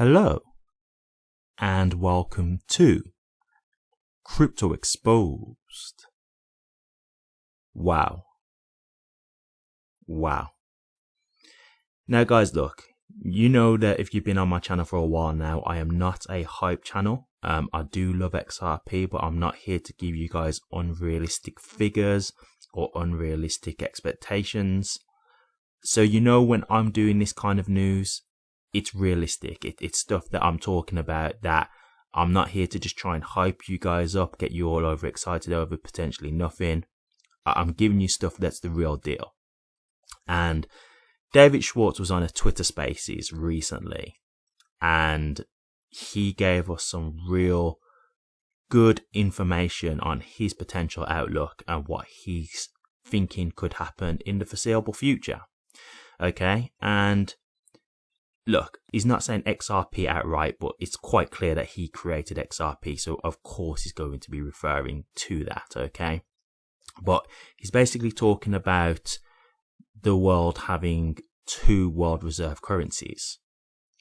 Hello and welcome to Crypto Exposed. Wow. Now guys, look, you know that if you've been on my channel for a while now, I am not a hype channel. I do love XRP, but I'm not here to give you guys unrealistic figures or unrealistic expectations. So you know, when I'm doing this kind of news, it's realistic. It's stuff that I'm talking about, that I'm not here to just try and hype you guys up, get you all overexcited over potentially nothing. I'm giving you stuff that's the real deal. And David Schwartz was on a Twitter Spaces recently, and he gave us some real good information on his potential outlook and what he's thinking could happen in the foreseeable future. Okay, and look, he's not saying XRP outright, but it's quite clear that he created XRP, so of course he's going to be referring to that, okay? But he's basically talking about the world having two world reserve currencies,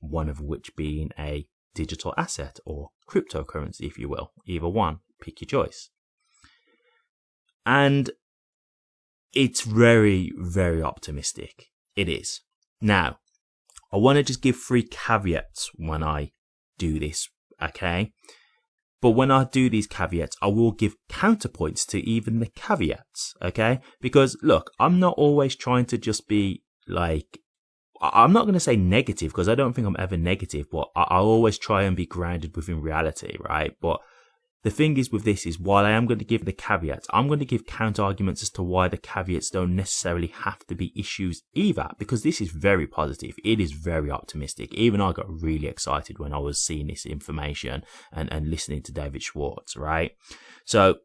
one of which being a digital asset or cryptocurrency, if you will. Either one, pick your choice. And it's very, very optimistic. It is. Now, I want to just give 3 caveats when I do this, okay? But when I do these caveats, I will give counterpoints to even the caveats, okay? Because look, I'm not always trying to just be like, I'm not going to say negative, because I don't think I'm ever negative, but I always try and be grounded within reality, right? But the thing is with this is, while I am going to give the caveats, I'm going to give counter arguments as to why the caveats don't necessarily have to be issues either, because this is very positive. It is very optimistic. Even I got really excited when I was seeing this information and listening to David Schwartz, right? So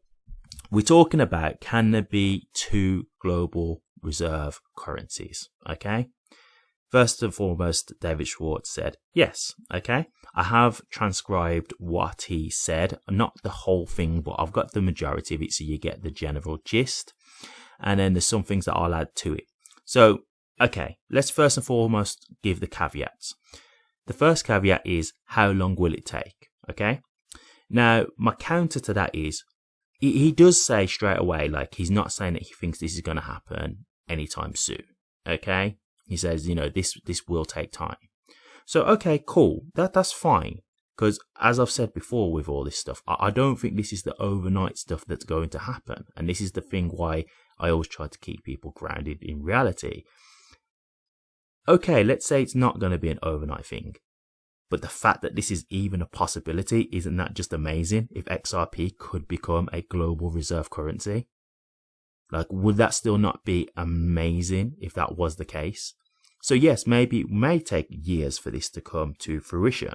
we're talking about, can there be 2 global reserve currencies, okay? First and foremost, David Schwartz said, yes, okay. I have transcribed what he said, not the whole thing, but I've got the majority of it so you get the general gist. And then there's some things that I'll add to it. So, okay, let's first and foremost give the caveats. The first caveat is, how long will it take, okay? Now, my counter to that is, he does say straight away, like, he's not saying that he thinks this is going to happen anytime soon, okay? He says, you know, this will take time. So, okay, cool. That's fine. Because as I've said before with all this stuff, I don't think this is the overnight stuff that's going to happen. And this is the thing why I always try to keep people grounded in reality. Okay, let's say it's not going to be an overnight thing. But the fact that this is even a possibility, isn't that just amazing? If XRP could become a global reserve currency? Like, would that still not be amazing if that was the case? So yes, maybe it may take years for this to come to fruition.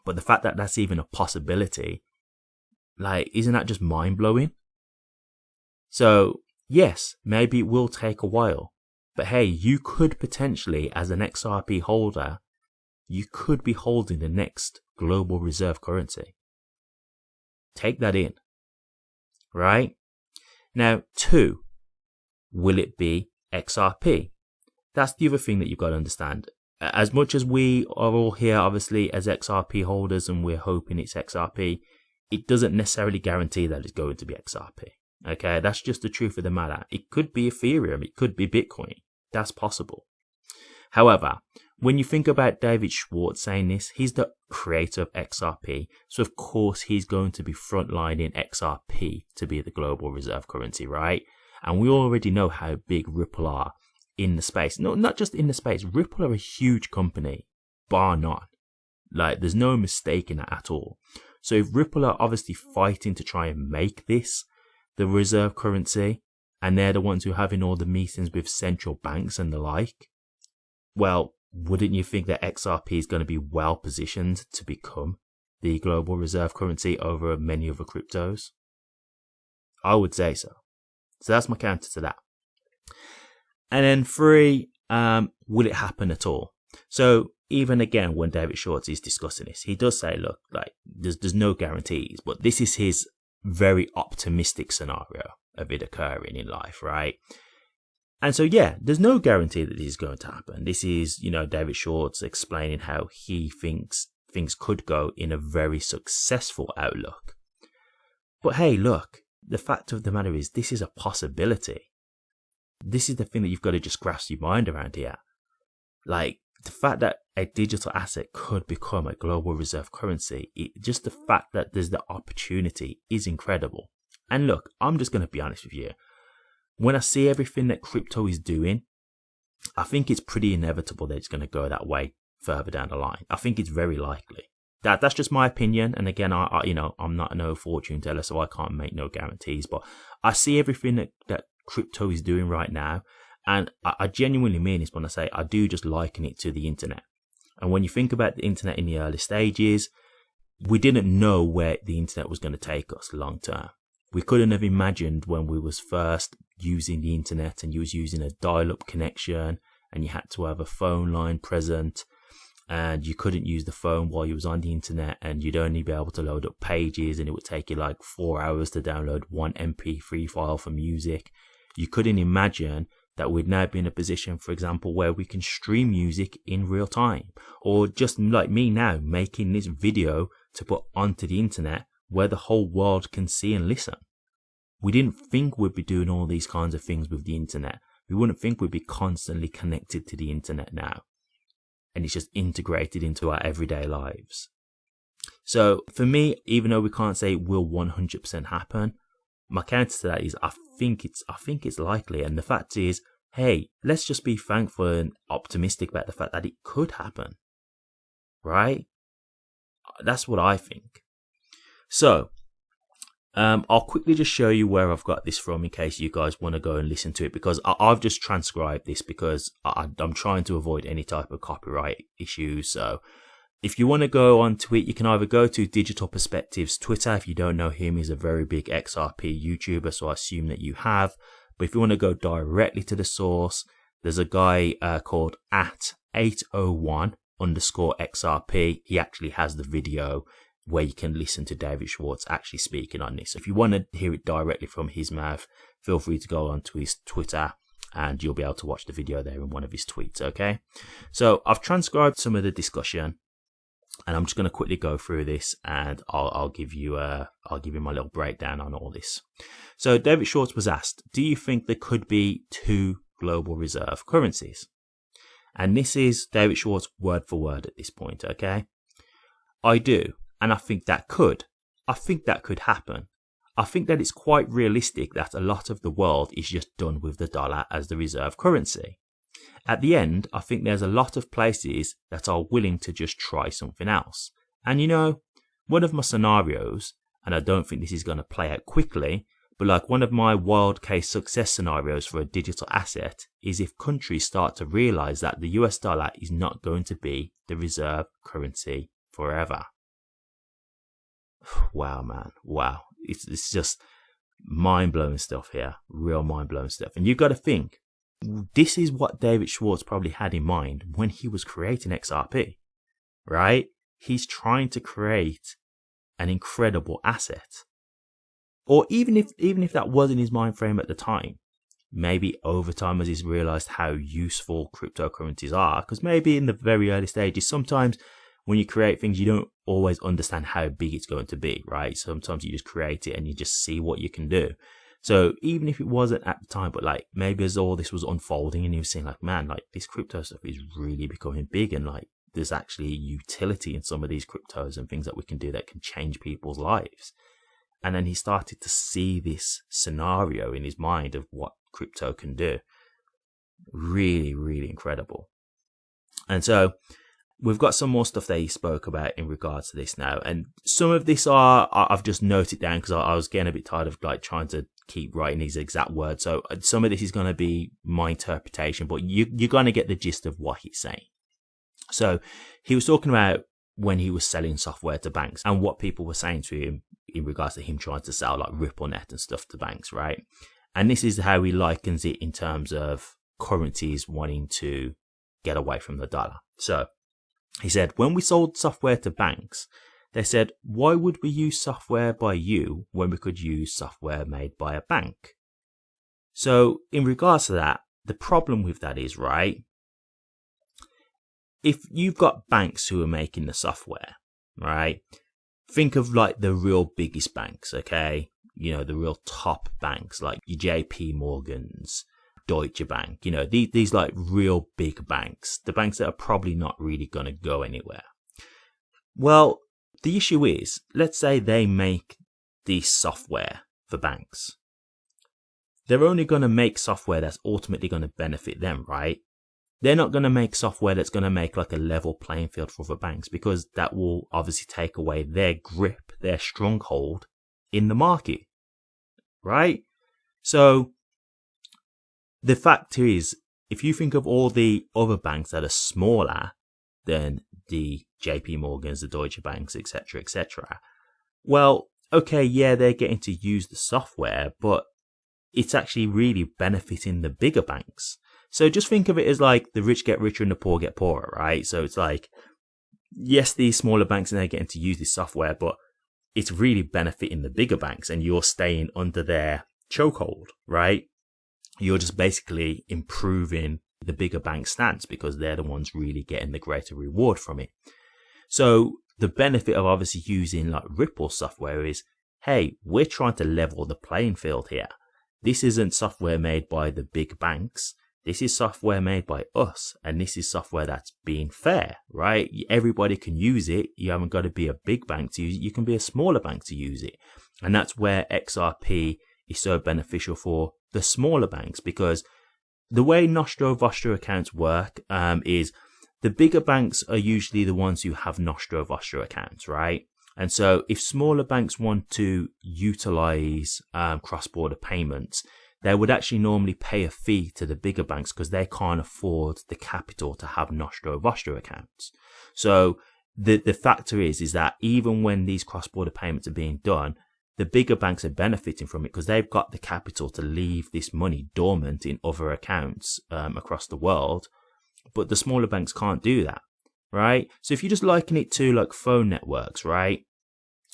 But the fact that that's even a possibility, like, isn't that just mind-blowing? So yes, maybe it will take a while. But hey, you could potentially, as an XRP holder, you could be holding the next global reserve currency. Take that in, right? Now, 2, will it be XRP? That's the other thing that you've got to understand. As much as we are all here, obviously, as XRP holders, and we're hoping it's XRP, it doesn't necessarily guarantee that it's going to be XRP. Okay, that's just the truth of the matter. It could be Ethereum, it could be Bitcoin. That's possible. However, when you think about David Schwartz saying this, he's the creator of XRP. So of course he's going to be frontlining XRP to be the global reserve currency, right? And we already know how big Ripple are in the space. No, not just in the space. Ripple are a huge company, bar none. Like, there's no mistake in that at all. So if Ripple are obviously fighting to try and make this the reserve currency, and they're the ones who are having all the meetings with central banks and the like, well, wouldn't you think that XRP is going to be well positioned to become the global reserve currency over many other cryptos? I would say so. So that's my counter to that. And then 3, will it happen at all? So even again, when David Schwartz is discussing this, he does say, look, like, there's no guarantees, but this is his very optimistic scenario of it occurring in life, right? And so, yeah, there's no guarantee that this is going to happen. This is, David Schwartz explaining how he thinks things could go in a very successful outlook. But hey, look, the fact of the matter is this is a possibility. This is the thing that you've got to just grasp your mind around here. Like, the fact that a digital asset could become a global reserve currency, just the fact that there's the opportunity is incredible. And look, I'm just going to be honest with you. When I see everything that crypto is doing, I think it's pretty inevitable that it's going to go that way further down the line. I think it's very likely. That's just my opinion. And again, I'm not no fortune teller, so I can't make no guarantees. But I see everything that crypto is doing right now. And I genuinely mean this when I say I do just liken it to the internet. And when you think about the internet in the early stages, we didn't know where the internet was going to take us long term. We couldn't have imagined when we was first using the internet and you was using a dial-up connection and you had to have a phone line present and you couldn't use the phone while you was on the internet and you'd only be able to load up pages and it would take you like 4 hours to download one MP3 file for music. You couldn't imagine that we'd now be in a position, for example, where we can stream music in real time, or just like me now making this video to put onto the internet where the whole world can see and listen. We didn't think we'd be doing all these kinds of things with the internet. We wouldn't think we'd be constantly connected to the internet now. And it's just integrated into our everyday lives. So for me, even though we can't say it will 100% happen, my counter to that is I think it's likely. And the fact is, hey, let's just be thankful and optimistic about the fact that it could happen. Right? That's what I think. So, I'll quickly just show you where I've got this from in case you guys want to go and listen to it, because I've just transcribed this because I'm trying to avoid any type of copyright issues. So if you want to go on to it, you can either go to Digital Perspectives Twitter. If you don't know him, he's a very big XRP YouTuber, so I assume that you have. But if you want to go directly to the source, there's a guy called @801_XRP. He actually has the video where you can listen to David Schwartz actually speaking on this. If you want to hear it directly from his mouth, feel free to go onto his Twitter and you'll be able to watch the video there in one of his tweets, okay? So I've transcribed some of the discussion and I'm just going to quickly go through this and I'll give you my little breakdown on all this. So David Schwartz was asked, do you think there could be 2 global reserve currencies? And this is David Schwartz word for word at this point, okay? I do. And I think that could happen. I think that it's quite realistic that a lot of the world is just done with the dollar as the reserve currency. At the end, I think there's a lot of places that are willing to just try something else. And one of my scenarios, and I don't think this is going to play out quickly, but like one of my wild case success scenarios for a digital asset is if countries start to realize that the US dollar is not going to be the reserve currency forever. Wow, man. Wow. It's just mind-blowing stuff here. Real mind-blowing stuff. And you've got to think, this is what David Schwartz probably had in mind when he was creating XRP, right? He's trying to create an incredible asset. Or even if that wasn't his mind frame at the time, maybe over time as he's realized how useful cryptocurrencies are, because maybe in the very early stages, sometimes when you create things, you don't always understand how big it's going to be, right? Sometimes you just create it and you just see what you can do. So even if it wasn't at the time, but like maybe as all this was unfolding and he was saying like, man, like this crypto stuff is really becoming big and like there's actually utility in some of these cryptos and things that we can do that can change people's lives. And then he started to see this scenario in his mind of what crypto can do. Really, really incredible. And so we've got some more stuff that he spoke about in regards to this now. And some of this I've just noted down because I was getting a bit tired of like trying to keep writing these exact words. So some of this is going to be my interpretation, but you're going to get the gist of what he's saying. So he was talking about when he was selling software to banks and what people were saying to him in regards to him trying to sell like RippleNet and stuff to banks, right? And this is how he likens it in terms of currencies wanting to get away from the dollar. So he said, when we sold software to banks, they said, why would we use software by you when we could use software made by a bank? So in regards to that, the problem with that is, right, if you've got banks who are making the software, right, think of like the real biggest banks, okay? You know, the real top banks like your JP Morgans, Deutsche Bank, you know, these like real big banks, the banks that are probably not really going to go anywhere. Well, the issue is, let's say they make this software for banks. They're only going to make software that's ultimately going to benefit them, right? They're not going to make software that's going to make like a level playing field for other banks, because that will obviously take away their grip, their stronghold in the market, right? So the fact is, if you think of all the other banks that are smaller than the JP Morgans, the Deutsche Banks, etc., etc., well, okay, yeah, they're getting to use the software, but it's actually really benefiting the bigger banks. So just think of it as like the rich get richer and the poor get poorer, right? So it's like, yes, these smaller banks and they're getting to use this software, but it's really benefiting the bigger banks and you're staying under their chokehold, right? You're just basically improving the bigger bank stance because they're the ones really getting the greater reward from it. So the benefit of obviously using like Ripple software is, hey, we're trying to level the playing field here. This isn't software made by the big banks. This is software made by us, and this is software that's being fair, right? Everybody can use it. You haven't got to be a big bank to use it. You can be a smaller bank to use it. And that's where XRP is so beneficial for the smaller banks, because the way Nostro-Vostro accounts work is the bigger banks are usually the ones who have Nostro-Vostro accounts, right? And so if smaller banks want to utilize cross-border payments, they would actually normally pay a fee to the bigger banks because they can't afford the capital to have Nostro-Vostro accounts. So the factor is that even when these cross-border payments are being done, the bigger banks are benefiting from it because they've got the capital to leave this money dormant in other accounts across the world. But the smaller banks can't do that, right? So if you just liken it to like phone networks, right?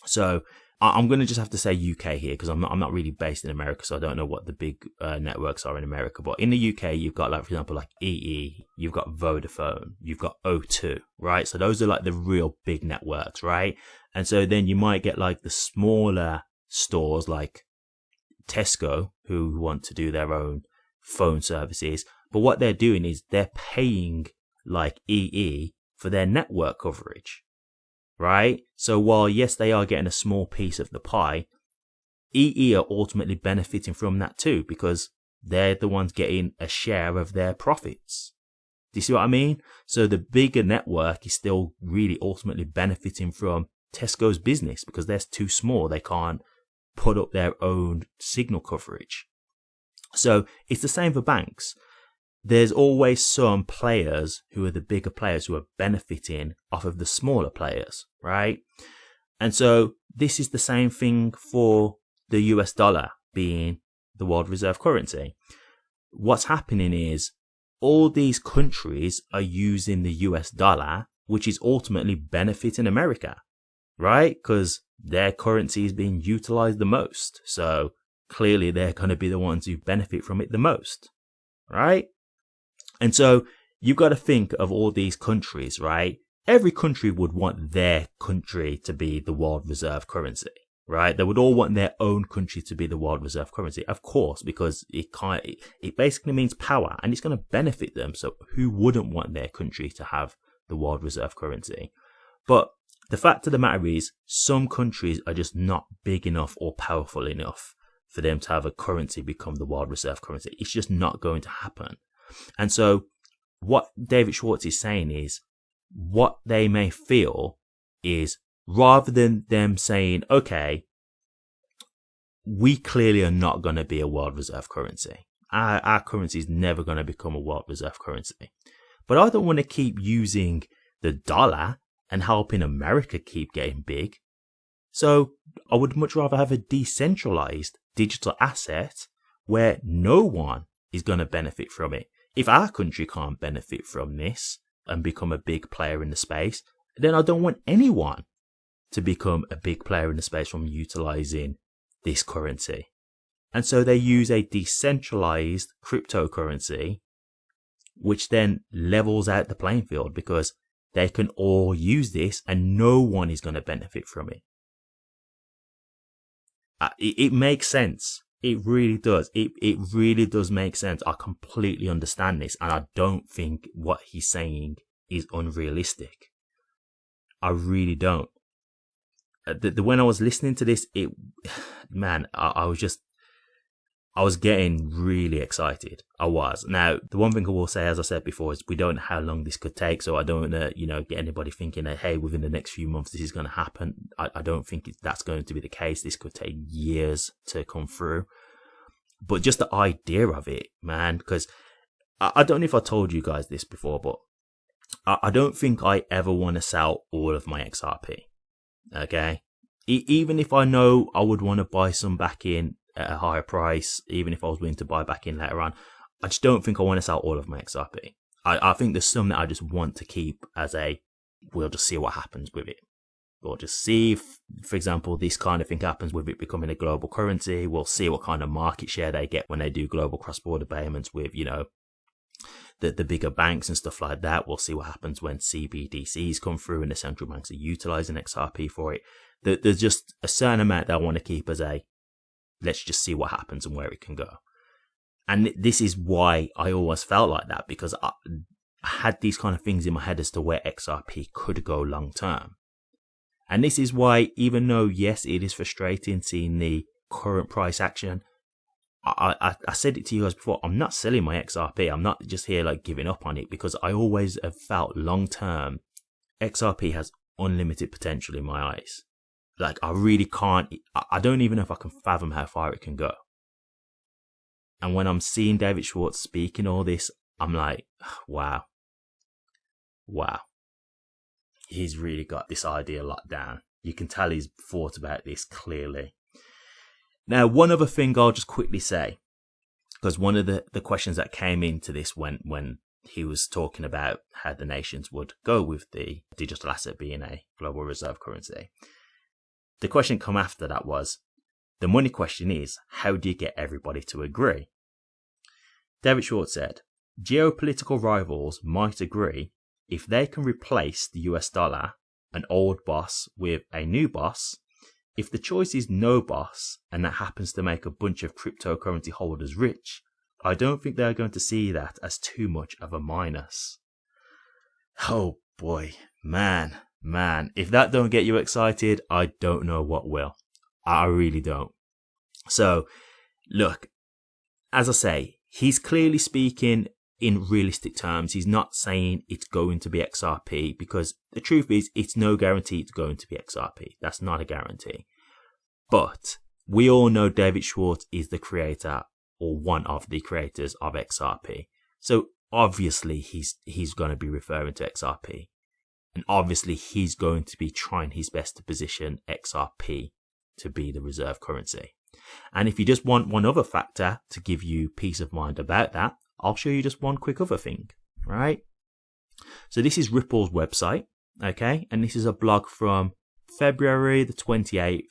So I'm going to just have to say UK here because I'm not really based in America, so I don't know what the big networks are in America. But in the UK, you've got, like, for example, like EE, you've got Vodafone, you've got O2, right? So those are like the real big networks, right? And so then you might get like the smaller stores like Tesco who want to do their own phone services. But what they're doing is they're paying like EE for their network coverage. Right? So while, yes, they are getting a small piece of the pie, EE are ultimately benefiting from that too, because they're the ones getting a share of their profits. Do you see what I mean? So the bigger network is still really ultimately benefiting from Tesco's business because they're too small. They can't put up their own signal coverage. So it's the same for banks. There's always some players who are the bigger players who are benefiting off of the smaller players, right? And so this is the same thing for the US dollar being the world reserve currency. What's happening is all these countries are using the US dollar, which is ultimately benefiting America, right? Because their currency is being utilized the most. So clearly they're going to be the ones who benefit from it the most, right? And so you've got to think of all these countries, right? Every country would want their country to be the world reserve currency, right? They would all want their own country to be the world reserve currency, of course, because it basically means power and it's going to benefit them. So who wouldn't want their country to have the world reserve currency? But the fact of the matter is, some countries are just not big enough or powerful enough for them to have a currency become the world reserve currency. It's just not going to happen. And so what David Schwartz is saying is, what they may feel is, rather than them saying, okay, we clearly are not going to be a world reserve currency. Our currency is never going to become a world reserve currency. But I don't want to keep using the dollar and helping America keep getting big. So I would much rather have a decentralized digital asset where no one is going to benefit from it. If our country can't benefit from this and become a big player in the space, then I don't want anyone to become a big player in the space from utilizing this currency. And so they use a decentralized cryptocurrency which then levels out the playing field because they can all use this and no one is going to benefit from it. It makes sense. It really does. It really does make sense. I completely understand this, and I don't think what he's saying is unrealistic. I really don't. When I was listening to this, I was getting really excited. I was. Now, the one thing I will say, as I said before, is we don't know how long this could take. So I don't want to, get anybody thinking that, hey, within the next few months, this is going to happen. I don't think that's going to be the case. This could take years to come through. But just the idea of it, man, because I don't know if I told you guys this before, but I don't think I ever want to sell all of my XRP. Okay. Even if I know I would want to buy some back in at a higher price, even if I was willing to buy back in later on, I just don't think I want to sell all of my XRP. I think there's some that I just want to keep as we'll just see what happens with it. We'll just see if, for example, this kind of thing happens with it becoming a global currency. We'll see what kind of market share they get when they do global cross-border payments with, the bigger banks and stuff like that. We'll see what happens when CBDCs come through and the central banks are utilizing XRP for it. There's just a certain amount that I want to keep as let's just see what happens and where it can go. And this is why I always felt like that, because I had these kind of things in my head as to where XRP could go long term. And this is why, even though, yes, it is frustrating seeing the current price action, I said it to you guys before, I'm not selling my XRP. I'm not just here giving up on it, because I always have felt long term XRP has unlimited potential in my eyes. I really can't, I don't even know if I can fathom how far it can go. And when I'm seeing David Schwartz speaking all this, I'm like, wow. He's really got this idea locked down. You can tell he's thought about this clearly. Now, one other thing I'll just quickly say, because one of the questions that came into this when he was talking about how the nations would go with the digital asset being a global reserve currency, the question come after that was, the money question is, how do you get everybody to agree? David Schwartz said, geopolitical rivals might agree if they can replace the US dollar, an old boss, with a new boss. If the choice is no boss, and that happens to make a bunch of cryptocurrency holders rich, I don't think they're going to see that as too much of a minus. Oh boy, man, if that don't get you excited, I don't know what will. I really don't. So, look, as I say, he's clearly speaking in realistic terms. He's not saying it's going to be XRP, because the truth is, it's no guarantee it's going to be XRP. That's not a guarantee. But we all know David Schwartz is the creator, or one of the creators of XRP. So obviously he's going to be referring to XRP. And obviously he's going to be trying his best to position XRP to be the reserve currency. And if you just want one other factor to give you peace of mind about that, I'll show you just one quick other thing, right? So this is Ripple's website, okay? And this is a blog from February the 28th,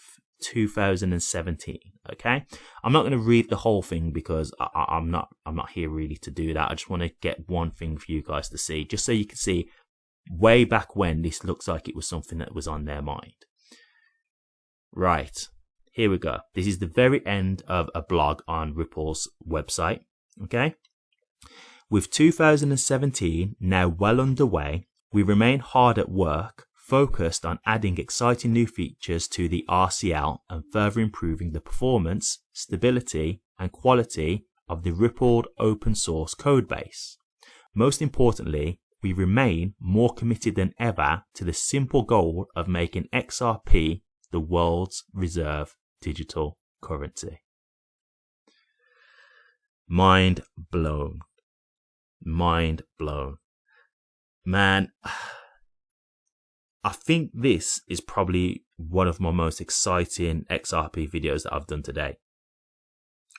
2017, okay? I'm not going to read the whole thing because I'm not here really to do that. I just want to get one thing for you guys to see, just so you can see way back when this looks like it was something that was on their mind. Right, here we go. This is the very end of a blog on Ripple's website, okay? With 2017 now well underway, we remain hard at work, focused on adding exciting new features to the RCL and further improving the performance, stability, and quality of the Ripple open source codebase. Most importantly, we remain more committed than ever to the simple goal of making XRP the world's reserve digital currency. Mind blown. Mind blown. Man, I think this is probably one of my most exciting XRP videos that I've done today.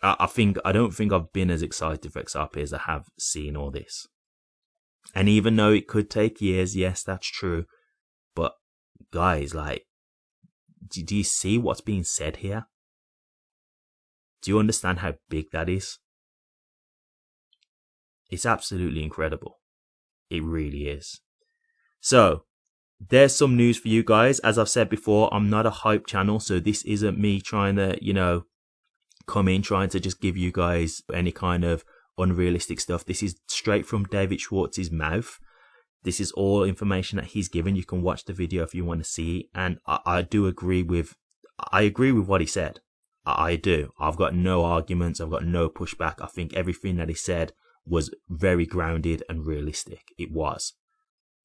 I don't think I've been as excited for XRP as I have seen all this. And even though it could take years, yes, that's true. But guys, do you see what's being said here? Do you understand how big that is? It's absolutely incredible. It really is. So there's some news for you guys. As I've said before, I'm not a hype channel, so this isn't me trying to, come in trying to just give you guys any kind of unrealistic stuff. This is straight from David Schwartz's mouth. This is all information that he's given. You can watch the video if you want to see. And I agree with what he said. I do. I've got no arguments. I've got no pushback. I think everything that he said was very grounded and realistic. It was.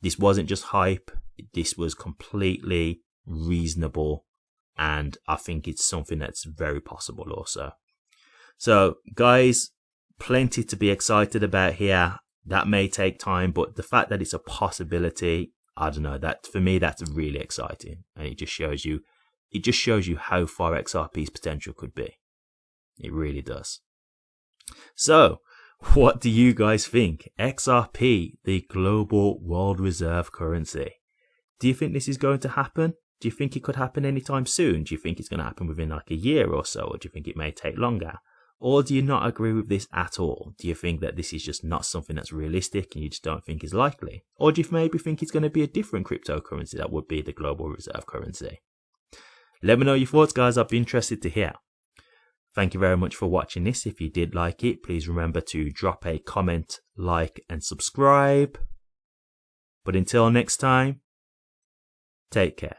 This wasn't just hype. This was completely reasonable. And I think it's something that's very possible also. So guys, plenty to be excited about here. That may take time, but the fact that it's a possibility, I don't know, that for me, that's really exciting. And it just shows you how far XRP's potential could be. It really does. So what do you guys think? XRP, the global world reserve currency. Do you think this is going to happen? Do you think it could happen anytime soon? Do you think it's going to happen within like a year or so? Or do you think it may take longer? Or do you not agree with this at all? Do you think that this is just not something that's realistic and you just don't think is likely? Or do you maybe think it's going to be a different cryptocurrency that would be the global reserve currency? Let me know your thoughts, guys. I'd be interested to hear. Thank you very much for watching this. If you did like it, please remember to drop a comment, like, and subscribe. But until next time, take care.